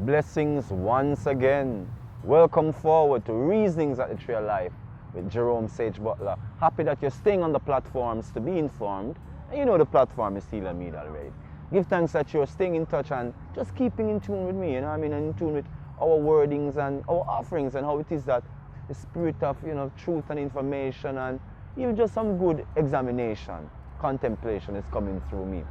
Blessings once again. Welcome forward to Reasonings at the Tree of Life with Jerome Sage Butler. Happy that you're staying on the platforms to be informed. And you know the platform is Healer Media already. Give thanks that you're staying in touch and just keeping in tune with me, you know what I mean, and in tune with our wordings and our offerings and how it is that the spirit of, truth and information and even just some good examination, contemplation is coming through me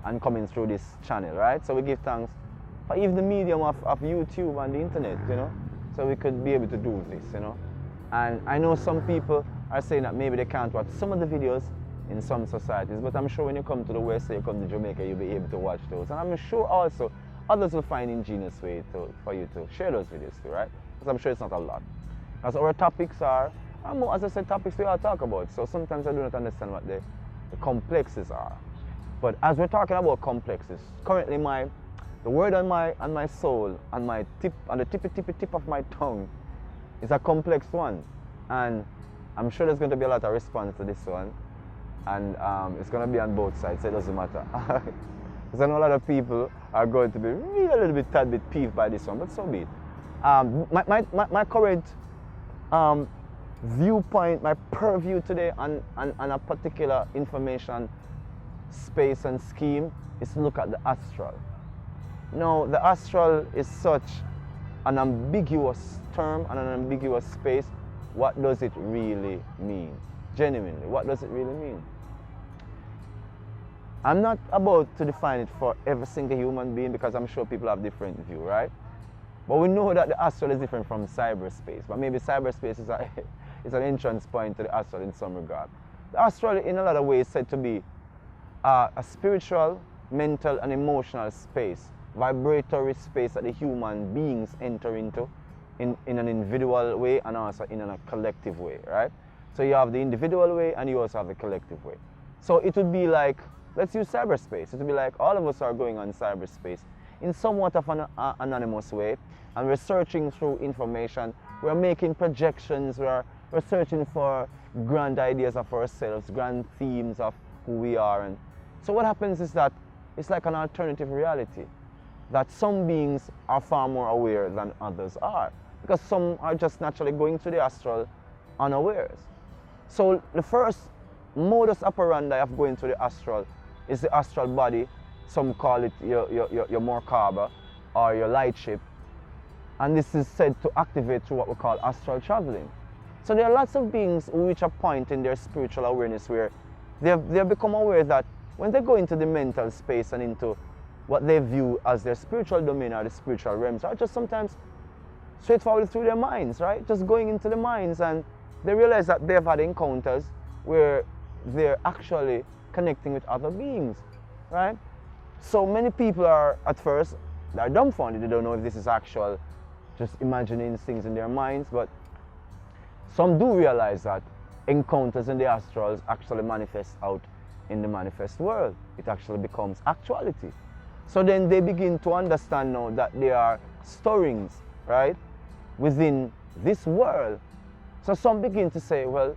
and coming through this channel, right? So we give thanks for even the medium of YouTube and the internet, so we could be able to do this, And I know some people are saying that maybe they can't watch some of the videos in some societies, but I'm sure when you come to the West, say you come to Jamaica, you'll be able to watch those. And I'm sure also others will find ingenious way for you to share those videos too, right? Because I'm sure it's not a lot. As our topics are, as I said, topics we all talk about, so sometimes I do not understand what the complexes are. But as we're talking about complexes, currently the word on my soul, on the tip of my tongue is a complex one. And I'm sure there's going to be a lot of response to this one. And it's going to be on both sides, so it doesn't matter. Because I know a lot of people are going to be really a little bit, tad bit peeved by this one, but so be it. My current viewpoint, my purview today on a particular information space and scheme is to look at the astral. Now, the astral is such an ambiguous term and an ambiguous space. What does it really mean? Genuinely, what does it really mean? I'm not about to define it for every single human being because I'm sure people have different view, right? But we know that the astral is different from cyberspace. But maybe cyberspace is an entrance point to the astral in some regard. The astral, in a lot of ways, is said to be a spiritual, mental, and emotional space, vibratory space that the human beings enter into in an individual way and also in a collective way, right? So you have the individual way and you also have the collective way. So it would be like, let's use cyberspace. It would be like all of us are going on cyberspace in somewhat of an anonymous way, and we're searching through information, we're making projections, we're searching for grand ideas of ourselves, grand themes of who we are. And so what happens is that it's like an alternative reality, that some beings are far more aware than others are, because some are just naturally going to the astral unawares. So the first modus operandi of going to the astral is the astral body. Some call it your Merkaba or your light ship. And this is said to activate through what we call astral traveling. So there are lots of beings who reach a point in their spiritual awareness where they have become aware that when they go into the mental space and into what they view as their spiritual domain or the spiritual realms, or just sometimes straightforward through their minds, right? Just going into the minds, and they realize that they've had encounters where they're actually connecting with other beings, right? So many people are, at first, they're dumbfounded. They don't know if this is actual, just imagining things in their minds, but some do realize that encounters in the astrals actually manifest out in the manifest world. It actually becomes actuality. So then they begin to understand now that there are stirrings, right, within this world. So some begin to say, well,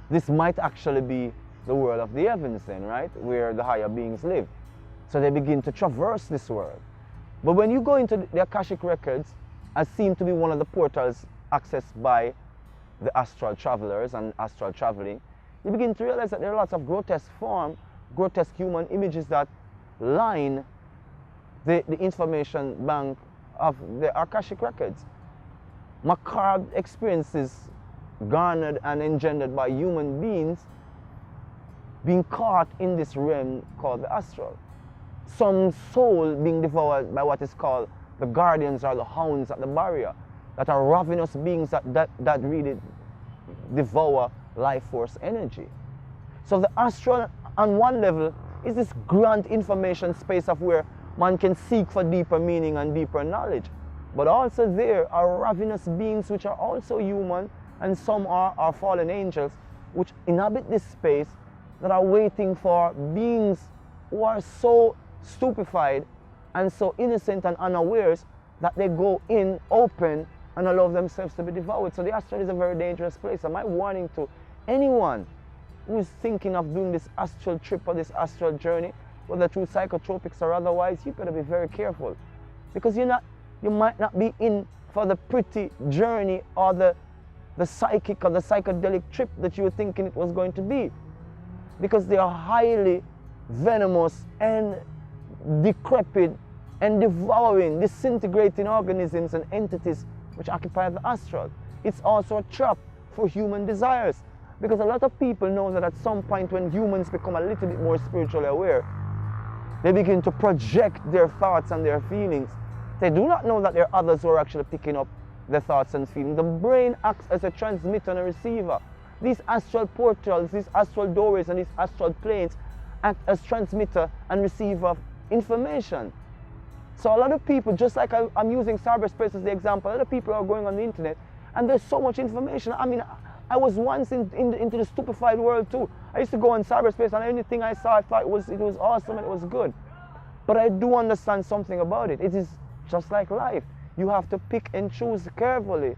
this might actually be the world of the heavens then, right, where the higher beings live. So they begin to traverse this world. But when you go into the Akashic records, as seem to be one of the portals accessed by the astral travelers and astral traveling, you begin to realize that there are lots of grotesque human images that line the information bank of the Akashic records. Macabre experiences garnered and engendered by human beings being caught in this realm called the astral. Some soul being devoured by what is called the guardians or the hounds at the barrier, that are ravenous beings that really devour life force energy. So the astral on one level is this grand information space of where man can seek for deeper meaning and deeper knowledge. But also there are ravenous beings which are also human, and some are fallen angels which inhabit this space that are waiting for beings who are so stupefied and so innocent and unawares that they go in open and allow themselves to be devoured. So the astral is a very dangerous place. And my warning to anyone who is thinking of doing this astral trip or this astral journey, whether through psychotropics or otherwise, you better be very careful, because you're not You might not be in for the pretty journey or the psychic or the psychedelic trip that you were thinking it was going to be. Because they are highly venomous and decrepit and devouring, disintegrating organisms and entities which occupy the astral. It's also a trap for human desires. Because a lot of people know that at some point when humans become a little bit more spiritually aware, they begin to project their thoughts and their feelings. They do not know that there are others who are actually picking up their thoughts and feelings. The brain acts as a transmitter and a receiver. These astral portals, these astral doorways and these astral planes act as transmitter and receiver of information. So a lot of people, just like I'm using cyberspace as the example, a lot of people are going on the internet and there's so much information. I mean, I was once into the stupefied world too. I used to go on cyberspace and anything I saw I thought it was awesome and it was good. But I do understand something about it. It is just like life. You have to pick and choose carefully.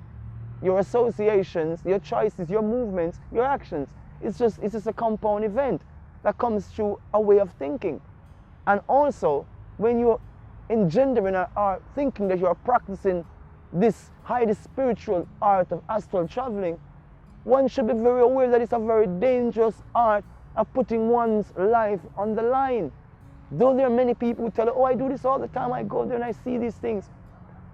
Your associations, your choices, your movements, your actions. It's just a compound event that comes through a way of thinking. And also, when you're engendering or thinking that you're practicing this highly spiritual art of astral traveling, one should be very aware that it's a very dangerous art of putting one's life on the line. Though there are many people who tell you, oh, I do this all the time, I go there and I see these things.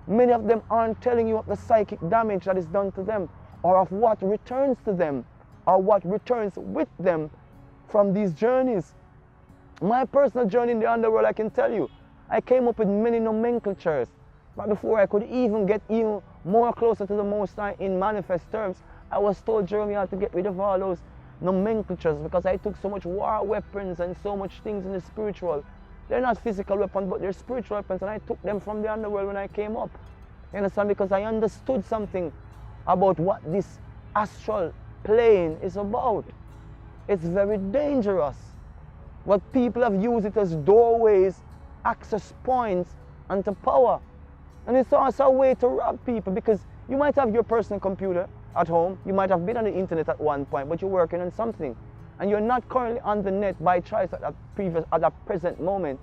Many of them aren't telling you of the psychic damage that is done to them, or of what returns to them, or what returns with them from these journeys. My personal journey in the underworld, I can tell you, I came up with many nomenclatures. But before I could even get even more closer to the Most High in manifest terms, I was told, Jerome, you have to get rid of all those nomenclatures because I took so much war weapons and so much things in the spiritual. They're not physical weapons, but they're spiritual weapons, and I took them from the underworld when I came up. You understand? Because I understood something about what this astral plane is about. It's very dangerous. But people have used it as doorways, access points, and to power. And it's also a way to rob people, because you might have your personal computer at home, you might have been on the internet at one point, but you're working on something. And you're not currently on the net by choice at that present moment.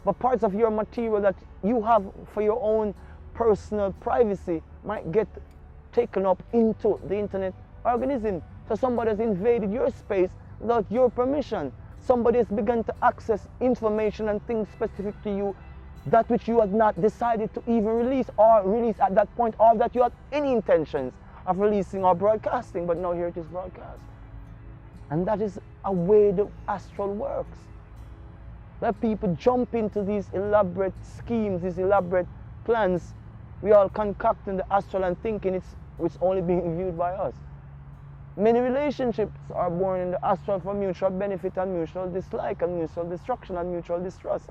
But parts of your material that you have for your own personal privacy might get taken up into the internet organism. So somebody has invaded your space without your permission. Somebody has begun to access information and things specific to you, that which you had not decided to even release at that point, or that you had any intentions of releasing or broadcasting, but now here it is broadcast. And that is a way the astral works. That people jump into these elaborate schemes, these elaborate plans. We all concoct in the astral and thinking it's only being viewed by us. Many relationships are born in the astral for mutual benefit and mutual dislike and mutual destruction and mutual distrust.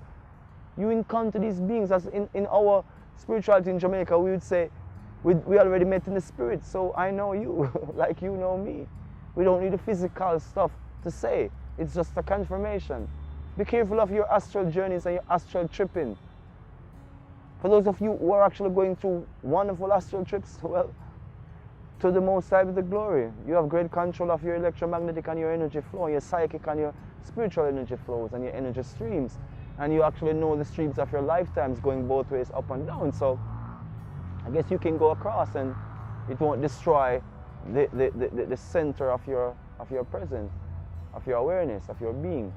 You encounter these beings, as in our spirituality in Jamaica, we would say, we already met in the spirit, so I know you, like you know me. We don't need the physical stuff to say. It's just a confirmation. Be careful of your astral journeys and your astral tripping. For those of you who are actually going through wonderful astral trips, well, to the Most High be the glory. You have great control of your electromagnetic and your energy flow, your psychic and your spiritual energy flows and your energy streams. And you actually know the streams of your lifetimes going both ways, up and down. So I guess you can go across and it won't destroy the center of your presence, of your awareness, of your being.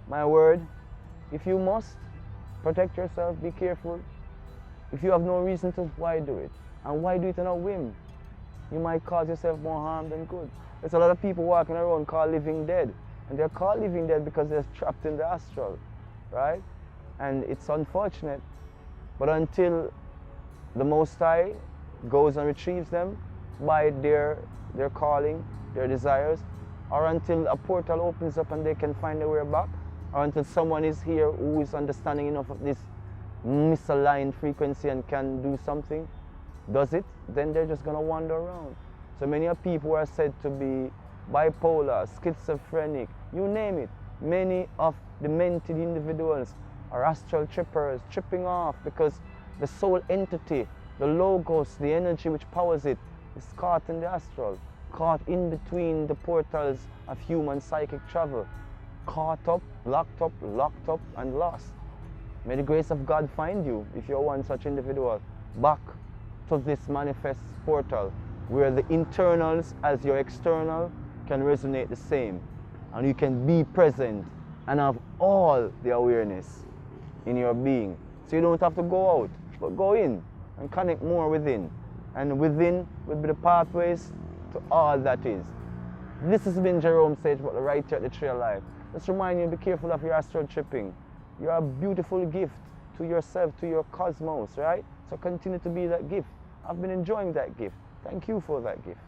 My word, if you must, protect yourself, be careful. If you have no reason to, why do it? And why do it on a whim? You might cause yourself more harm than good. There's a lot of people walking around called living dead. And they're called living dead because they're trapped in the astral, right? And it's unfortunate. But until the Most High goes and retrieves them by their calling, their desires, or until a portal opens up and they can find their way back, or until someone is here who is understanding enough of this misaligned frequency and can do something, does it, then they're just going to wander around. So many of people who are said to be bipolar, schizophrenic, you name it. Many of the demented individuals are astral trippers, tripping off because the soul entity, the logos, the energy which powers it, is caught in the astral, caught in between the portals of human psychic travel, caught up, locked up, and lost. May the grace of God find you if you're one such individual. back to this manifest portal where the internals as your external can resonate the same, and you can be present and have all the awareness in your being. So you don't have to go out, but go in and connect more within. And within will be the pathways to all that is. This has been Jerome Sage Butler right here at the Tree of Life. Just remind you, be careful of your astral tripping. You're a beautiful gift to yourself, to your cosmos, right? So continue to be that gift. I've been enjoying that gift. Thank you for that gift.